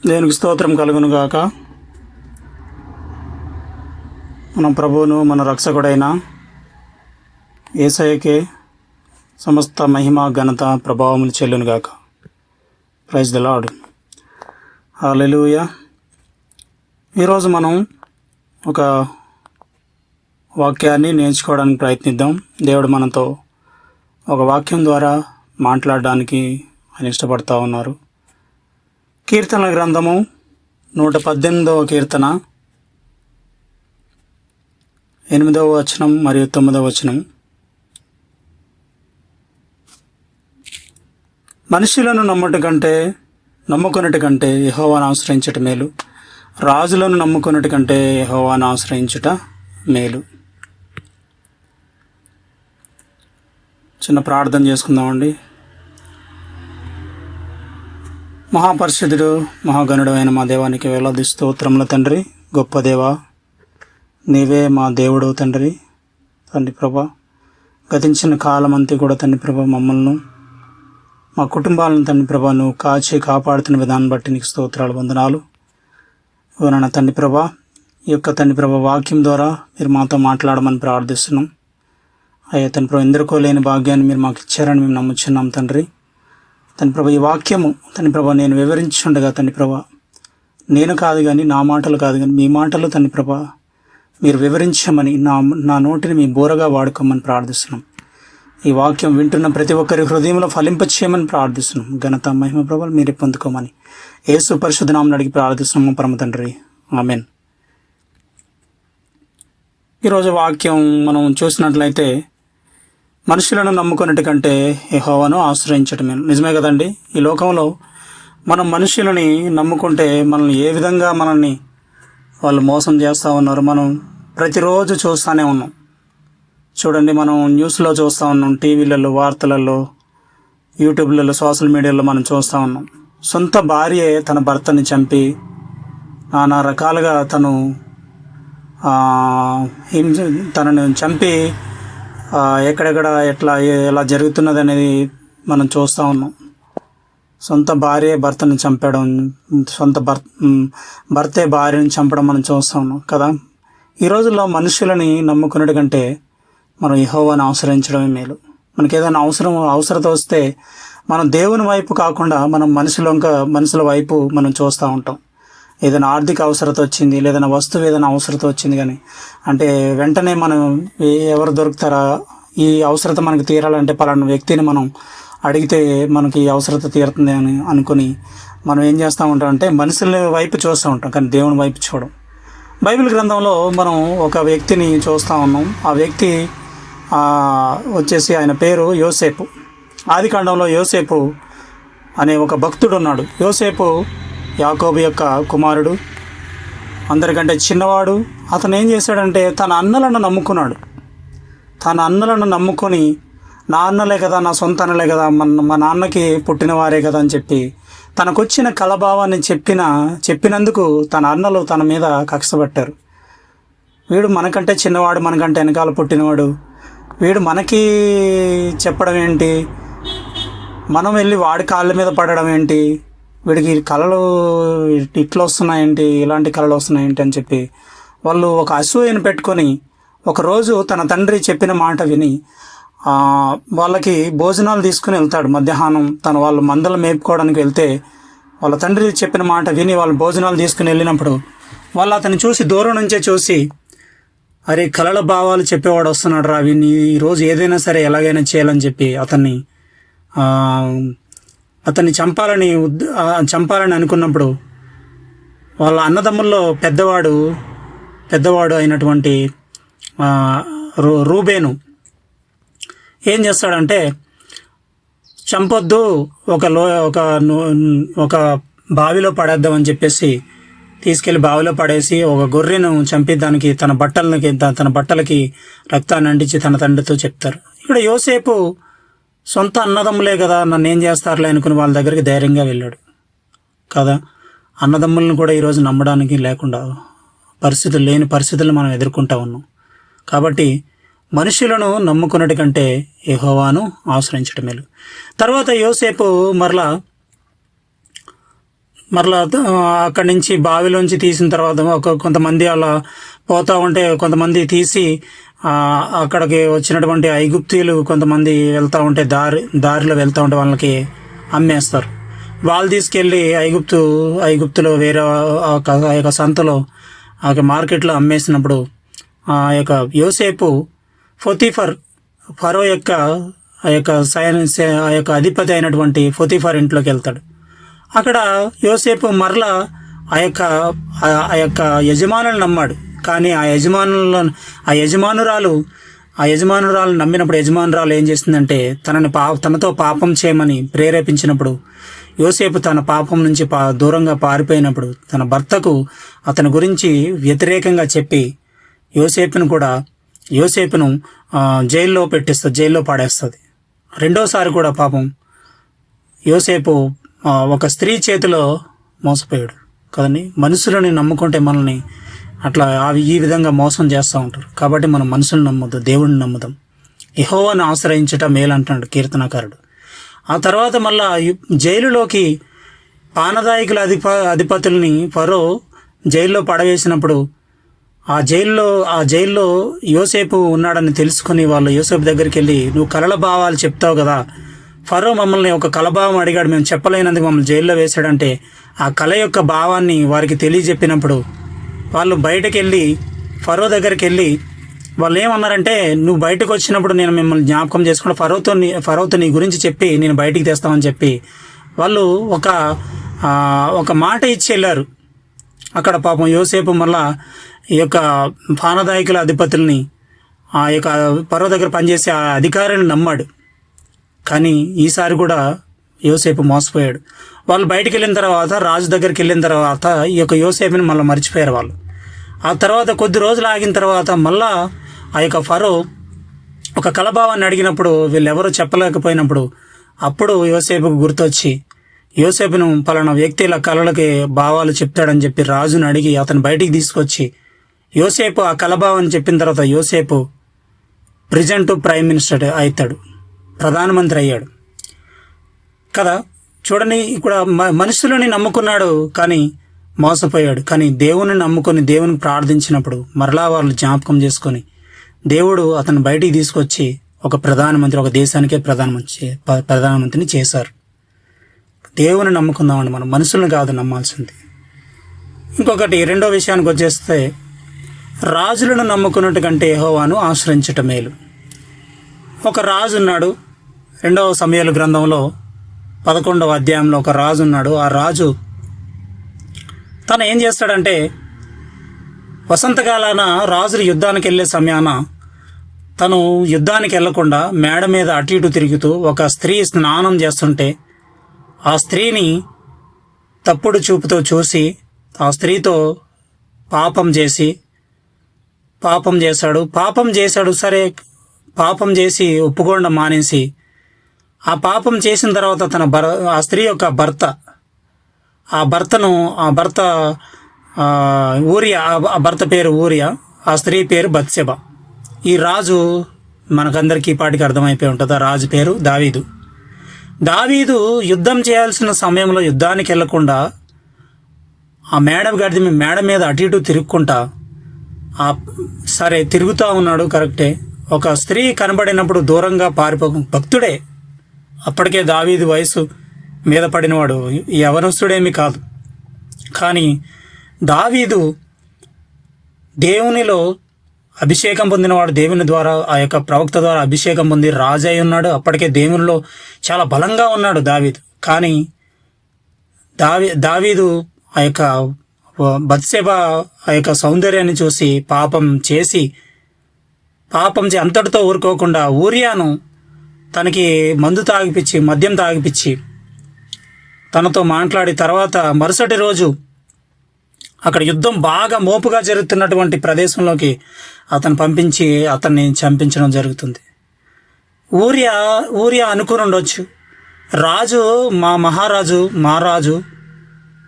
దేవునికి స్తోత్రం కలుగును గాక. మన ప్రభువును మన రక్షకుడైన యేసయ్యకే సమస్త మహిమ ఘనత ప్రభావములు చెల్లును గాక. Praise the Lord. హల్లెలూయా. ఈరోజు మనం ఒక వాక్యాన్ని నేర్చుకోవడానికి ప్రయత్నిద్దాం. దేవుడు మనతో ఒక వాక్యం ద్వారా మాట్లాడడానికి ఆయన ఇష్టపడతా ఉన్నారు. కీర్తనల గ్రంథము 118వ కీర్తన 8వ వచనం మరియు 9వ వచనం. మనుషులను నమ్ముకొనుట కంటే యెహోవాను ఆశ్రయించుట మేలు, రాజులను నమ్ముకొనుట కంటే యెహోవాను ఆశ్రయించుట మేలు. చిన్న ప్రార్థన చేసుకుందామండి. మహాపరిశుద్ధుడు మహాగణుడు అయిన మా దేవానికి వేలాది స్తోత్రముల తండ్రి. గొప్ప దేవా, నీవే మా దేవుడు తండ్రి. తండ్రి ప్రభా, గతించిన కాలమంతా కూడా తండ్రి ప్రభా మమ్మల్ని మా కుటుంబాలను తండ్రి ప్రభా నువ్వు కాచి కాపాడుతున్న విధానం బట్టి నీకు స్తోత్రాలు, వందనాలు. నాన్న తండ్రి ప్రభా, ఈ యొక్క తండ్రి ప్రభా వాక్యం ద్వారా మీరు మాతో మాట్లాడమని ప్రార్థిస్తున్నాం. అయ్యా తండ్రి ప్రభా, ఎందరికో లేని భాగ్యాన్ని మీరు మాకు ఇచ్చారని మేము నమ్ముచున్నాం తండ్రి. తండ్రి ప్రభా, ఈ వాక్యము తండ్రి ప్రభా నేను వివరించుండగా తండ్రి ప్రభా నేను కాదు కానీ, నా మాటలు కాదు కానీ మీ మాటలు తండ్రి ప్రభా మీరు వివరించమని నా నోటిని మీ బోరగా వాడుకోమని ప్రార్థిస్తున్నాం. ఈ వాక్యం వింటున్న ప్రతి ఒక్కరి హృదయంలో ఫలింపచేయమని ప్రార్థిస్తున్నాం. ఘనత మహిమ ప్రభావాలు మీరే పొందుకోమని యేసు పరిశుద్ధ నామమున అడిగి ప్రార్థిస్తున్నాము పరమ తండ్రి, ఆమేన్. ఈరోజు వాక్యం మనం చూసినట్లయితే మనుషులను నమ్ముకున్నట్టు కంటే యెహోవాను ఆశ్రయించటమే. నిజమే కదండి. ఈ లోకంలో మనం మనుషులని నమ్ముకుంటే మనల్ని ఏ విధంగా మనల్ని వాళ్ళు మోసం చేస్తూ ఉన్నారు మనం ప్రతిరోజు చూస్తూనే ఉన్నాం. చూడండి, మనం న్యూస్లో చూస్తూ ఉన్నాం, టీవీలలో, వార్తలలో, యూట్యూబ్లలో, సోషల్ మీడియాలో మనం చూస్తూ ఉన్నాం. సొంత భార్యే తన భర్తని చంపి నానా రకాలుగా తనను చంపి ఎక్కడెక్కడ ఎలా జరుగుతున్నది అనేది మనం చూస్తూ ఉన్నాం. సొంత భార్య భర్తను చంపడం, భర్తే భార్యను చంపడం మనం చూస్తూ ఉన్నాం కదా. ఈ రోజుల్లో మనుషులని నమ్ముకున్నట్టు కంటే మనం యెహోవాను ఆశ్రయించడమే మేలు. మనకి ఏదైనా అవసరత వస్తే మనం దేవుని వైపు కాకుండా మనం మనుషుల వైపు మనం చూస్తూ ఉంటాం. ఏదైనా ఆర్థిక అవసరత వచ్చింది, లేదైనా వస్తువు ఏదైనా అవసరత వచ్చింది కానీ అంటే వెంటనే మనం ఎవరు దొరుకుతారా, ఈ అవసరత మనకు తీరాలంటే పలానా వ్యక్తిని మనం అడిగితే మనకి ఈ అవసరత తీరుతుంది అని అనుకుని మనం ఏం చేస్తూ ఉంటాం అంటే మనుషుల వైపు చూస్తూ ఉంటాం కానీ దేవుని వైపు చూడం. బైబిల్ గ్రంథంలో మనం ఒక వ్యక్తిని చూస్తూ ఉన్నాం. ఆ వ్యక్తి వచ్చేసి ఆయన పేరు యోసేపు. ఆదికాండంలో యోసేపు అనే ఒక భక్తుడు ఉన్నాడు. యోసేపు యాకోబు యొక్క కుమారుడు, అందరికంటే చిన్నవాడు. అతను ఏం చేశాడంటే తన అన్నలను నమ్ముకున్నాడు. తన అన్నలను నమ్ముకొని నా అన్నలే కదా, నా సొంత అన్నలే కదా, మా నాన్నకి పుట్టినవారే కదా అని చెప్పి తనకొచ్చిన కలభావాన్ని చెప్పినందుకు తన అన్నలు తన మీద కక్షపట్టారు. వీడు మనకంటే చిన్నవాడు, మనకంటే వెనకాల పుట్టినవాడు, వీడు మనకి చెప్పడం ఏంటి, మనం వెళ్ళి వాడి కాళ్ళ మీద పడడం ఏంటి, వీడికి కళలు ఇట్లా వస్తున్నాయేంటి, ఇలాంటి కళలు వస్తున్నాయేంటి అని చెప్పి వాళ్ళు ఒక అసూయను పెట్టుకొని ఒకరోజు తన తండ్రి చెప్పిన మాట విని వాళ్ళకి భోజనాలు తీసుకుని వెళ్తాడు. మధ్యాహ్నం వాళ్ళు మందలు మేపుకోవడానికి వెళ్తే వాళ్ళ తండ్రి చెప్పిన మాట విని వాళ్ళు భోజనాలు తీసుకుని వెళ్ళినప్పుడు వాళ్ళు అతన్ని చూసి దూరం నుంచే చూసి, అరే కళల భావాలు చెప్పేవాడు వస్తున్నాడు రా, విని ఈరోజు ఏదైనా సరే ఎలాగైనా చేయాలని చెప్పి అతన్ని చంపాలని అనుకున్నప్పుడు వాళ్ళ అన్నదమ్ముల్లో పెద్దవాడు అయినటువంటి రూబేను ఏం చేస్తాడంటే, చంపొద్దు, ఒక బావిలో పడేద్దామని చెప్పేసి తీసుకెళ్లి బావిలో పడేసి ఒక గొర్రెను చంపి దానికి తన బట్టలకి రక్తాన్ని అంటించి తన తండ్రితో చెప్తారు. ఇక్కడ యోసేపు సొంత అన్నదమ్ములే కదా, నన్ను ఏం చేస్తారులే అనుకుని వాళ్ళ దగ్గరికి ధైర్యంగా వెళ్ళాడు కదా. అన్నదమ్ములను కూడా ఈరోజు నమ్మడానికి లేకుండా లేని పరిస్థితులను మనం ఎదుర్కొంటా ఉన్నాం. కాబట్టి మనుషులను నమ్ముకున్నటి కంటే యెహోవాను ఆశ్రయించడం మేలు. తర్వాత యోసేపు మరలా మరలా అక్కడి నుంచి బావిలోంచి తీసిన తర్వాత కొంతమంది అలా పోతా ఉంటే కొంతమంది తీసి అక్కడికి వచ్చినటువంటి ఐగుప్తీయులు కొంతమంది వెళ్తూ ఉంటే దారిలో వెళ్తూ ఉంటే వాళ్ళకి అమ్మేస్తారు. వాళ్ళు తీసుకెళ్ళి ఐగుప్తులో వేరే ఆ యొక్క సంతలో ఆ యొక్క మార్కెట్లో అమ్మేసినప్పుడు ఆ యొక్క యోసేపు ఫరో యొక్క ఆ యొక్క అధిపతి అయినటువంటి పొతిఫర్ ఇంట్లోకి వెళ్తాడు. అక్కడ యోసేపు మరలా ఆ యొక్క యజమానులను నమ్మాడు. కానీ ఆ యజమానురాలు నమ్మినప్పుడు యజమానురాలు ఏం చేసిందంటే తనతో పాపం చేయమని ప్రేరేపించినప్పుడు యోసేపు తన పాపం నుంచి దూరంగా పారిపోయినప్పుడు తన భర్తకు అతని గురించి వ్యతిరేకంగా చెప్పి యోసేపును జైల్లో పాడేస్తుంది. రెండోసారి కూడా పాపం యోసేపు ఒక స్త్రీ చేతిలో మోసపోయాడు కదండి. మనుషులని నమ్ముకుంటే మనల్ని అట్లా ఈ విధంగా మోసం చేస్తూ ఉంటారు. కాబట్టి మనం మనుషులను నమ్మొద్దు, దేవుడిని నమ్ముదాం. యెహోవాను ఆశ్రయించట మేలు అంటున్నాడు కీర్తనకారుడు. ఆ తర్వాత మళ్ళా జైలులోకి పానదాయకుల అధిపతుల్ని ఫరో జైల్లో పడవేసినప్పుడు ఆ జైల్లో యోసేపు ఉన్నాడని తెలుసుకుని వాళ్ళు యోసేపు దగ్గరికి వెళ్ళి, నువ్వు కలల భావాలు చెప్తావు కదా, ఫరో మమ్మల్ని ఒక కలభావం అడిగాడు, మేము చెప్పలేనందుకు మమ్మల్ని జైల్లో వేశాడంటే ఆ కళ యొక్క భావాన్ని వారికి తెలియజెప్పినప్పుడు వాళ్ళు బయటకు వెళ్ళి ఫరో దగ్గరికి వెళ్ళి వాళ్ళు ఏమన్నారంటే, నువ్వు బయటకు వచ్చినప్పుడు నేను మిమ్మల్ని జ్ఞాపకం చేసుకుంటా ఫరోతో నీ గురించి చెప్పి నేను బయటికి తెస్తామని చెప్పి వాళ్ళు ఒక మాట ఇచ్చి వెళ్ళారు. అక్కడ పాపం యోసేపు మళ్ళా ఈ యొక్క పానదాయకుల అధిపతుల్ని ఆ యొక్క ఫరో దగ్గర పనిచేసే ఆ అధికారిని నమ్మాడు. కానీ ఈసారి కూడా యోసేపు మోసపోయాడు. వాళ్ళు బయటికి వెళ్ళిన తర్వాత రాజు దగ్గరికి వెళ్ళిన తర్వాత ఈ యొక్క యోసేపుని మళ్ళీ మర్చిపోయారు వాళ్ళు. ఆ తర్వాత కొద్ది రోజులు ఆగిన తర్వాత మళ్ళా ఆ యొక్క ఫరో ఒక కలభావాన్ని అడిగినప్పుడు వీళ్ళెవరూ చెప్పలేకపోయినప్పుడు అప్పుడు యోసేపుకు గుర్తొచ్చి యోసేపును పలానా వ్యక్తి ఇలా కళలకి భావాలు చెప్తాడని చెప్పి రాజును అడిగి అతను బయటికి తీసుకొచ్చి యోసేపు ఆ కలభావాన్ని చెప్పిన తర్వాత యోసేపు ప్రెజెంట్ ప్రైమ్ మినిస్టర్ అవుతాడు, ప్రధానమంత్రి అయ్యాడు కదా. చూడండి, ఇక్కడ మనుషులని నమ్ముకున్నాడు కానీ మోసపోయాడు. కానీ దేవుని నమ్ముకొని దేవుని ప్రార్థించినప్పుడు మరలా వాళ్ళు జ్ఞాపకం చేసుకొని దేవుడు అతను బయటికి తీసుకొచ్చి ఒక దేశానికే ప్రధానమంత్రిని చేశారు. దేవుని నమ్ముకుందామండి, మనం మనుషులను కాదు నమ్మాల్సింది. ఇంకొకటి రెండో విషయానికి వచ్చేస్తే, రాజులను నమ్ముకున్నట్టు కంటే యెహోవాను ఆశ్రయించటం మేలు. ఒక రాజు ఉన్నాడు. 2వ సమూయేలు గ్రంథంలో 11వ అధ్యాయంలో ఒక రాజు ఉన్నాడు. ఆ రాజు తను ఏం చేస్తాడంటే, వసంతకాలాన రాజులు యుద్ధానికి వెళ్ళే సమయాన తను యుద్ధానికి వెళ్లకుండా మేడ మీద అటు ఇటు తిరుగుతూ ఒక స్త్రీ స్నానం చేస్తుంటే ఆ స్త్రీని తప్పుడు చూపుతో చూసి ఆ స్త్రీతో పాపం చేశాడు. సరే, పాపం చేసి ఒప్పుకోవడం మానేసి ఆ పాపం చేసిన తర్వాత ఆ స్త్రీ యొక్క భర్త పేరు ఊరియా, ఆ స్త్రీ పేరు బత్షెబ. ఈ రాజు మనకందరికీ పాటికి అర్థమైపోయి ఉంటుంది. ఆ రాజు పేరు దావీదు యుద్ధం చేయాల్సిన సమయంలో యుద్ధానికి వెళ్లకుండా ఆ మేడ మీద అటు ఇటు తిరుగుకుంటా సరే తిరుగుతూ ఉన్నాడు, కరెక్టే. ఒక స్త్రీ కనబడినప్పుడు దూరంగా భక్తుడే. అప్పటికే దావీదు వయసు మీద పడినవాడు, యవనస్తుడేమీ కాదు. కానీ దావీదు దేవునిలో అభిషేకం పొందినవాడు. దేవుని ద్వారా ఆ యొక్క ప్రవక్త ద్వారా అభిషేకం పొంది రాజు అయి ఉన్నాడు. అప్పటికే దేవునిలో చాలా బలంగా ఉన్నాడు దావీదు. కానీ దావీదు ఆ యొక్క బత్షెబ ఆ యొక్క సౌందర్యాన్ని చూసి పాపం చేసి అంతటితో ఊరుకోకుండా ఊరియాను తనకి మద్యం తాగిపిచ్చి తనతో మాట్లాడి తర్వాత మరుసటి రోజు అక్కడ యుద్ధం బాగా మోపుగా జరుగుతున్నటువంటి ప్రదేశంలోకి అతను పంపించి అతన్ని చంపించడం జరుగుతుంది. ఊరియా అనుకుని ఉండొచ్చు, రాజు మా రాజు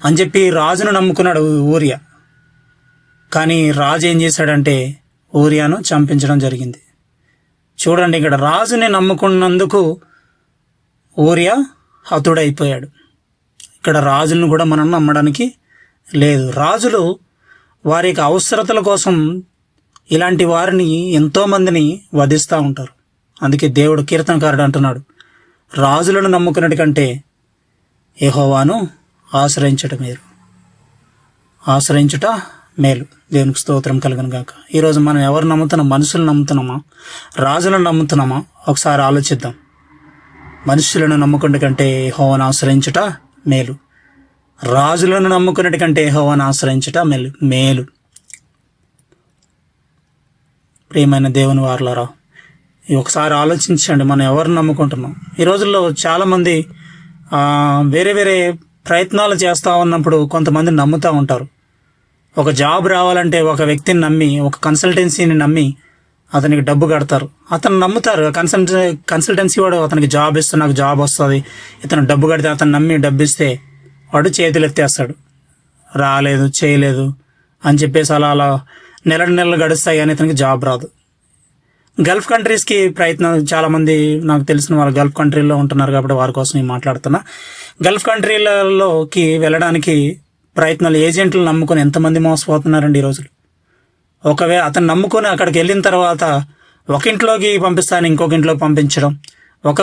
అని చెప్పి రాజును నమ్ముకున్నాడు ఊరియా. కానీ రాజు ఏం చేశాడంటే ఊరియాను చంపించడం జరిగింది. చూడండి, ఇక్కడ రాజుని నమ్ముకున్నందుకు ఊరియా హతుడైపోయాడు. ఇక్కడ రాజులను కూడా మనం నమ్మడానికి లేదు. రాజులు వారి యొక్క అవసరతల కోసం ఇలాంటి వారిని ఎంతోమందిని వధిస్తూ ఉంటారు. అందుకే దేవుడు కీర్తనకారుడు అంటున్నాడు, రాజులను నమ్ముకున్నటి కంటే యెహోవాను ఆశ్రయించుట మేలు. దేవునికి స్తోత్రం కలుగును గాక. ఈరోజు మనం ఎవరు నమ్ముతున్నాం? మనుషులను నమ్ముతున్నామా, రాజులను నమ్ముతున్నామా? ఒకసారి ఆలోచిద్దాం. మనుషులను నమ్ముకునే కంటే యెహోవాను ఆశ్రయించుట మేలు. రాజులను నమ్ముకున్నటి కంటే యెహోవాను ఆశ్రయించుట మేలు. ప్రియమైన దేవుని వారలారా, ఒకసారి ఆలోచించండి, మనం ఎవరిని నమ్ముకుంటున్నాం? ఈ రోజుల్లో చాలామంది వేరే వేరే ప్రయత్నాలు చేస్తూ ఉన్నప్పుడు కొంతమంది నమ్ముతూ ఉంటారు. ఒక జాబ్ రావాలంటే ఒక వ్యక్తిని నమ్మి, ఒక కన్సల్టెన్సీని నమ్మి అతనికి డబ్బు కడతారు. అతను నమ్ముతారు, కన్సల్టెన్సీ వాడు అతనికి జాబ్ ఇస్తే నాకు జాబ్ వస్తుంది, ఇతను డబ్బు కడితే అతను నమ్మి డబ్బు ఇస్తే వాడు చేతులు ఎత్తేస్తాడు. రాలేదు, చేయలేదు అని చెప్పేసి అలా నెలలు గడుస్తాయి కానీ ఇతనికి జాబ్ రాదు. గల్ఫ్ కంట్రీస్కి ప్రయత్నం, చాలామంది నాకు తెలిసిన వాళ్ళు గల్ఫ్ కంట్రీల్లో ఉంటున్నారు కాబట్టి వారి కోసం నేను మాట్లాడుతున్నా. గల్ఫ్ కంట్రీలలోకి వెళ్ళడానికి ప్రయత్నాలు, ఏజెంట్లు నమ్ముకొని ఎంతమంది మోసపోతున్నారండి ఈ రోజులు. ఒకవేళ అతను నమ్ముకొని అక్కడికి వెళ్ళిన తర్వాత ఒక ఇంట్లోకి పంపిస్తాను, ఇంకొక ఇంట్లోకి పంపించడం. ఒక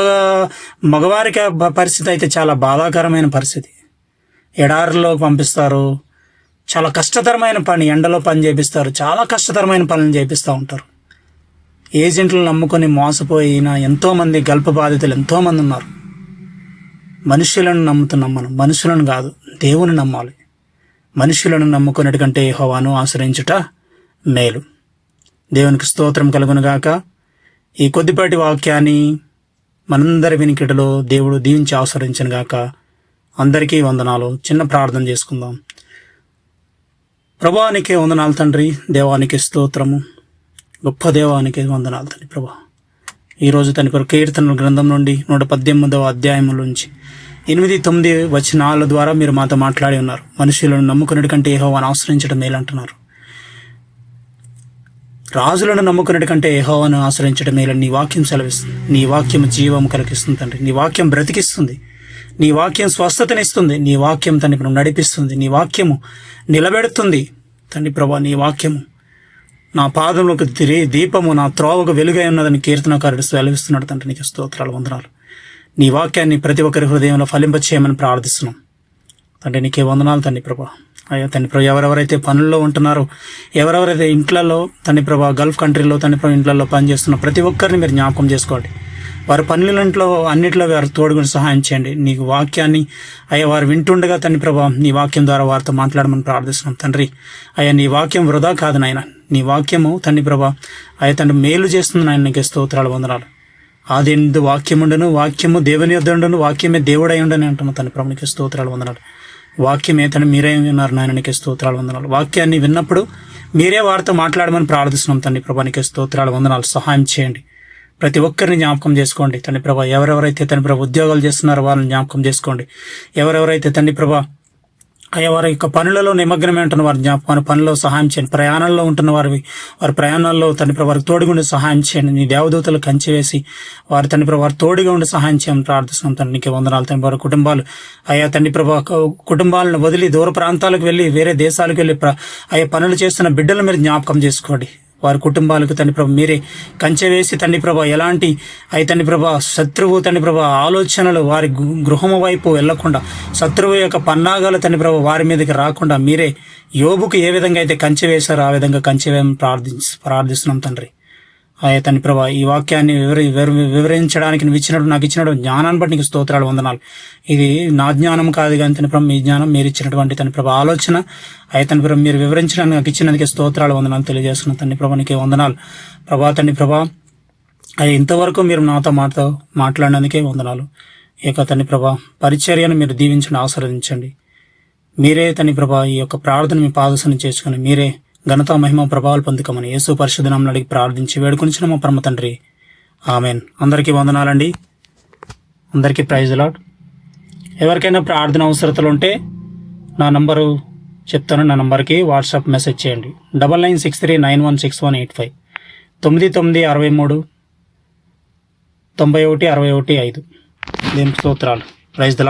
మగవారికి పరిస్థితి అయితే చాలా బాధాకరమైన పరిస్థితి. ఎడారిలోకి పంపిస్తారు, చాలా కష్టతరమైన పని, ఎండలో పని చేపిస్తారు, చాలా కష్టతరమైన పనులు చేపిస్తూ ఉంటారు. ఏజెంట్లు నమ్ముకొని మోసపోయిన ఎంతోమంది గల్ఫ్ బాధితులు ఎంతోమంది ఉన్నారు. మనుషులను నమ్ముతున్నాం మనం, మనుషులను కాదు, దేవుని నమ్మాలి. మనుషులను నమ్ముకున్నటి కంటే యెహోవాను ఆశ్రయించుట మేలు. దేవునికి స్తోత్రం కలుగును గాక. ఈ కొద్దిపాటి వాక్యాన్ని మనందరి వినికిడిలో దేవుడు దీవించి ఆశ్రయించను గాక. అందరికీ వందనాలు. చిన్న ప్రార్థన చేసుకుందాం. ప్రభువానికి వందనాలు తండ్రి, దేవానికి స్తోత్రము, గొప్ప దేవానికి వందనాలు తండ్రి. ప్రభా, ఈరోజు తండ్రి కీర్తనల గ్రంథం నుండి 118వ అధ్యాయం నుంచి 8-9 వచనాల ద్వారా మీరు మాతో మాట్లాడి ఉన్నారు. మనుషులను నమ్ముకున్నటి కంటే యెహోవాను ఆశ్రయించడం మేలంటున్నారు. రాజులను నమ్ముకున్నటి కంటే యెహోవాను ఆశ్రయించడం మేలని నీ వాక్యం సెలవిస్తుంది. నీ వాక్యం జీవం కలిగిస్తుంది తండ్రి. నీ వాక్యం బ్రతికిస్తుంది. నీ వాక్యం స్వస్థతనిస్తుంది. నీ వాక్యం తండ్రి నడిపిస్తుంది. నీ వాక్యము నిలబెడుతుంది తండ్రి. ప్రభా, నీ వాక్యము నా పాదములకు దీపము, నా త్రోవకు వెలుగై ఉన్నదని కీర్తనకారుడు సెలవిస్తున్నాడు తండ్రి. నీకు స్తోత్రాలు, వందనాలు. నీ వాక్యాన్ని ప్రతి ఒక్కరి హృదయంలో ఫలింపచేయమని ప్రార్థిస్తున్నాం తండ్రి. నీకే వందనాలు తండ్రి ప్రభా. అయ్యా తండ్రి ప్రభా, ఎవరెవరైతే పనుల్లో ఉంటున్నారో, ఎవరెవరైతే ఇంట్లలో తండ్రి ప్రభా, గల్ఫ్ కంట్రీలో తండ్రి ప్రభా ఇంట్లలో పనిచేస్తున్న ప్రతి ఒక్కరిని మీరు జ్ఞాపకం చేసుకోండి. వారి పనులంట్లో అన్నింటిలో వారు తోడుగుని సహాయం చేయండి. నీకు వాక్యాన్ని అయ్యా వారు వింటుండగా తండ్రి ప్రభా, నీ వాక్యం ద్వారా వారితో మాట్లాడమని ప్రార్థిస్తున్నాం తండ్రి. అయ్యా నీ వాక్యం వృధా కాదు నాయన. నీ వాక్యము తండ్రి ప్రభా అయ్యా తండ్రి మేలు చేస్తుంది నాయన. నీకు స్తోత్రాలు, వందనాలు. ఆది ఎందు వాక్యముండను, వాక్యము దేవుని యొద్ద ఉండను, వాక్యమే దేవుడై ఉండని అంటున్నా తండ్రి ప్రభు. నీకు స్తోత్రాలు, వందనాలు. వాక్యమే తండ్రి మీరే విన్నారు నాయన. నీకు స్తోత్రాలు, వందనాలు. వాక్యాన్ని విన్నప్పుడు మీరే వారితో మాట్లాడమని ప్రార్థిస్తున్నాం తండ్రి ప్రభా. నీకు స్తోత్రాలు, వందనాలు. సహాయం చేయండి. ప్రతి ఒక్కరిని జ్ఞాపకం చేసుకోండి తండ్రి ప్రభా. ఎవరెవరైతే తండ్రి ప్రభా ఉద్యోగాలు చేస్తున్నారో వారిని జ్ఞాపకం చేసుకోండి. ఎవరెవరైతే తండ్రి ప్రభా అయ్యా వారి యొక్క పనులలో నిమగ్నమే ఉంటున్న వారి జ్ఞాపకం, పనుల్లో సహాయం చేయండి. ప్రయాణంలో ఉంటున్న వారి ప్రయాణాల్లో తండ్రి ప్రభా వారికి తోడుగా ఉండి సహాయం చేయండి. నీ దేవదూతలు కంచి వేసి వారి తండ్రి ప్రభా వారు తోడుగా ఉండి సహాయం చేయమని ప్రార్థిస్తున్నాం తండ్రి. నీకే వందనాలు తండ్రి. వారి కుటుంబాలు అయ్యా తండ్రి ప్రభా కుటుంబాలను వదిలి దూర ప్రాంతాలకు వెళ్ళి వేరే దేశాలకు వెళ్ళి అయ్యా పనులు చేస్తున్న బిడ్డలు మీరు జ్ఞాపకం చేసుకోండి. వారి కుటుంబాలకు తండ్రి ప్రభా మీరే కంచె వేసి తండ్రి ప్రభా ఎలాంటి అయి తండ్రి ప్రభా శత్రువు తండ్రి ప్రభా ఆలోచనలు వారి గృహము వైపు వెళ్లకుండా, శత్రువు యొక్క పన్నాగాలు తండ్రి ప్రభా వారి మీదకి రాకుండా మీరే యోబుకు ఏ విధంగా అయితే కంచె వేశారో ఆ విధంగా కంచె వేయమని ప్రార్థిస్తున్నాం తండ్రి. అయ్యా తండ్రి ప్రభా ఈ వాక్యాన్ని వివరించడానికి నువ్వు నాకు ఇచ్చినటువంటి జ్ఞానాన్ని బట్టి నీకు స్తోత్రాలు, వందనాలు. ఇది నా జ్ఞానం కాదు కానీ తండ్రి ప్రభా మీ జ్ఞానం, మీరు ఇచ్చినటువంటి తండ్రి ప్రభా ఆలోచన అయ్యా తండ్రి ప్రభా మీరు వివరించడానికి నాకు ఇచ్చినందుకే స్తోత్రాలు, వందనాలు తెలియజేస్తున్నాను తండ్రి ప్రభా. నీకే వందనాలు ప్రభా. తండ్రి ప్రభా అయ్యా ఇంతవరకు మీరు నాతో మాట్లాడినందుకే వందనాలు. ఈ యొక్క తండ్రి ప్రభా పరిచర్యను మీరు దీవించండి, ఆశీర్వదించండి. మీరే తండ్రి ప్రభా ఈ యొక్క ప్రార్థన మీ పాదసనం చేసుకుని మీరే ఘనత మహిమ ప్రభావాలు పొందుకోమని యేసు పరిశుద్ధ నామమున అడిగి ప్రార్థించి వేడుకొనిచున్న మా పరమ తండ్రి, ఆమెన్. అందరికీ వందనాలండి. అందరికీ ప్రైజ్ లార్డ్. ఎవరికైనా ప్రార్థన అవసరతలు ఉంటే నా నంబరు చెప్తాను. నా నంబర్కి వాట్సాప్ మెసేజ్ చేయండి. 9963916185 9963 9161 5. దీనికి స్తోత్రాలు. Praise the lord.